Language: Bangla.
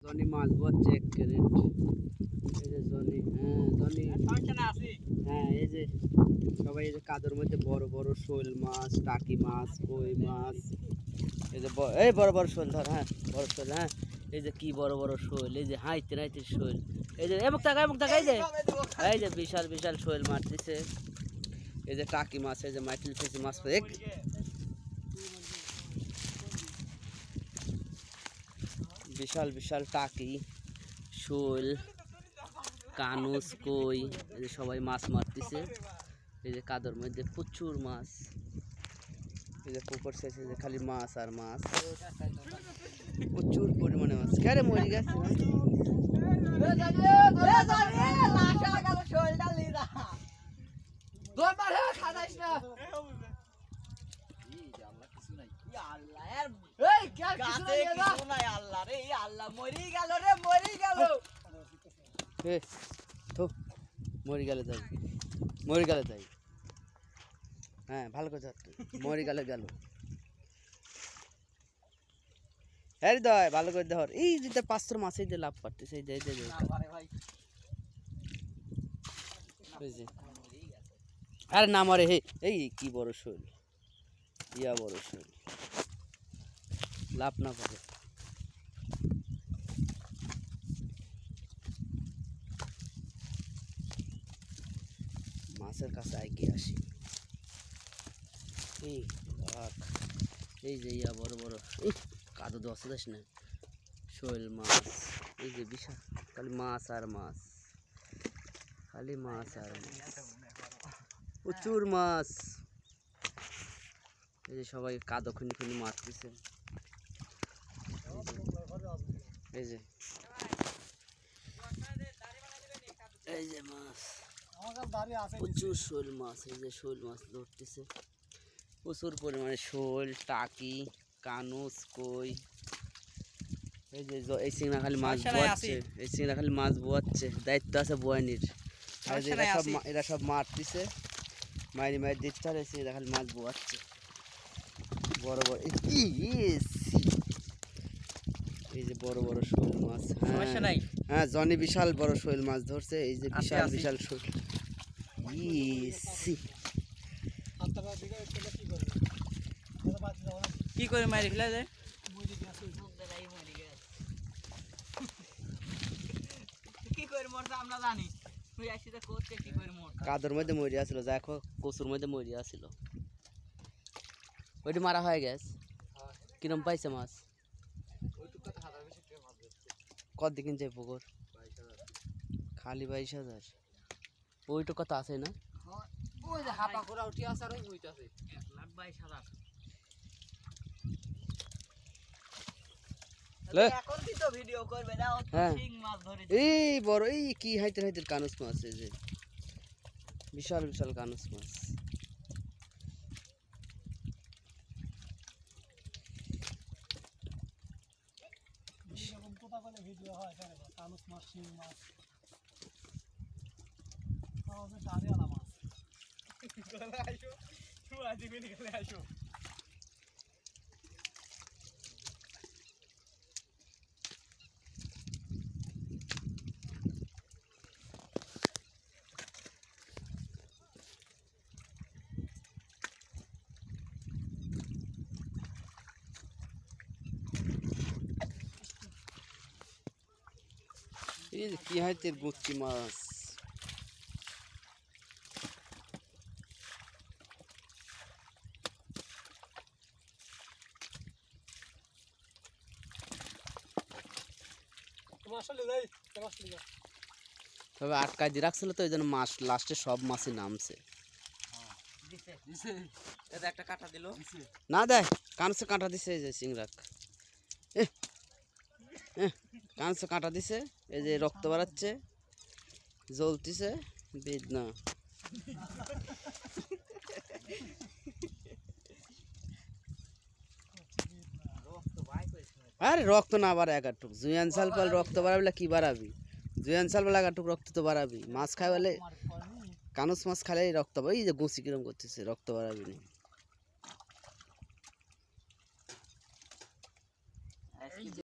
জনি মাছ বচ্ছে 1 ক্যারেট। এই যে জনি, জনি হ্যাঁ এই যে সবাই এই যে কাদর মধ্যে বড় বড় শোল মাছ, টাকি মাছ, কই মাছ, এই যে এই বড় বড় শোল ধর, বড় শোল, এই যে কি বড় বড় শোল, এই যে হাইতে হাইতে শোল, এই যে এমুক টাকা এই যে বিশাল বিশাল শোল মারতেছে। এই যে টাকি মাছ, এই যে মাইকেল ফেসি মাছ, বিশাল বিশাল টাকি, শোল, কানুস, কই, এই যে সবাই মাছ মারতেছে। এই যে কাদর মধ্যে প্রচুর মাছ, এই যে পুকুর শেষে যে খালি মাছ আর মাছ, প্রচুর পরিমাণে মাছ। কেরে মরে গেছে মরে গেলে যাই, মরে গেলে যাই, ভালো কথা, মরে গেলে গেল। হ্যাঁ দয় ভালো করে ধর, এই যে 500 মাছ এই যে লাভ পারতেছে, এই যে আরে না মরে, হে এই কি বড় শোল, ইয়া বড় শোল, লাভ না করে। মাছের কাছে এগিয়ে আসি, এই যে ইয়া বড় বড়, কাদো দশ যাস না, শোল মাছ, এই যে বিশাল খালি মাছ আর মাছ, খালি মাছ আর মাছ, প্রচুর মাছ। এই যে সবাই কাদো খুনি খুনি মারতেছে, এই যে এই যে মাছ, প্রচুর শোল মাছ, এই যে শোল মাছ ধরতেছে প্রচুর পরিমাণে, শোল, টাকি, কানুস, কই, এই যে এই চিংড়া খালি মাছ বোয়াচ্ছে, এই চিংড়া খালি মাছ বোয়াচ্ছে, দায়িত্ব আছে বোয়ানির। আর এরা সব মারতেছে, মারি মারি দিচ্ছে, আর এরা খালি মাছ বোয়াচ্ছে বড় বড়, এই যে বড় বড় শোল মাছ। জনি বিশাল বড় শোল মাছ ধরছে, এই যে বিশাল বিশাল শোল। কি করে মারি ফেলা যায়, আমরা জানি কাদর মধ্যে মরিয়া ছিল, দেখো কচুর মধ্যে মরিয়া ছিল, ওইটি মারা হয়ে গেছে। কিরম পাইছে মাছ, কত দিন যে পুকুর খালি 22,000, ওইটা কত আছে না, এই বড় এই কি হাইতের হাইতের কানুস মাছ, এই যে বিশাল বিশাল কানুস মাছ। এই যে কি হাইতের গুচ্ছি মাছ, তবে আটকায় দিয়ে রাখছিল তো, এই জন্য মাছ লাস্টে সব মাছই নামছে। একটা কাঁটা দিল না দেয়, কানসে কাঁটা দিছে, এই যে চিংড়াক কানসে কাঁটা দিছে, এই যে রক্ত বাড়াচ্ছে, জ্বলতিছে বেদনা। আরে রক্ত না বাড়ে একাটুক, জুয়ান সাল পাল রক্ত বাড়াবি কি বাড়াবি, জুয়ান সাল পাল একাটুক রক্ত তো বাড়াবি, মাছ খাই বলে কানুস মাছ খাইলে রক্ত, এই যে গুছি কিরম করতেছে, রক্ত বাড়াবি না।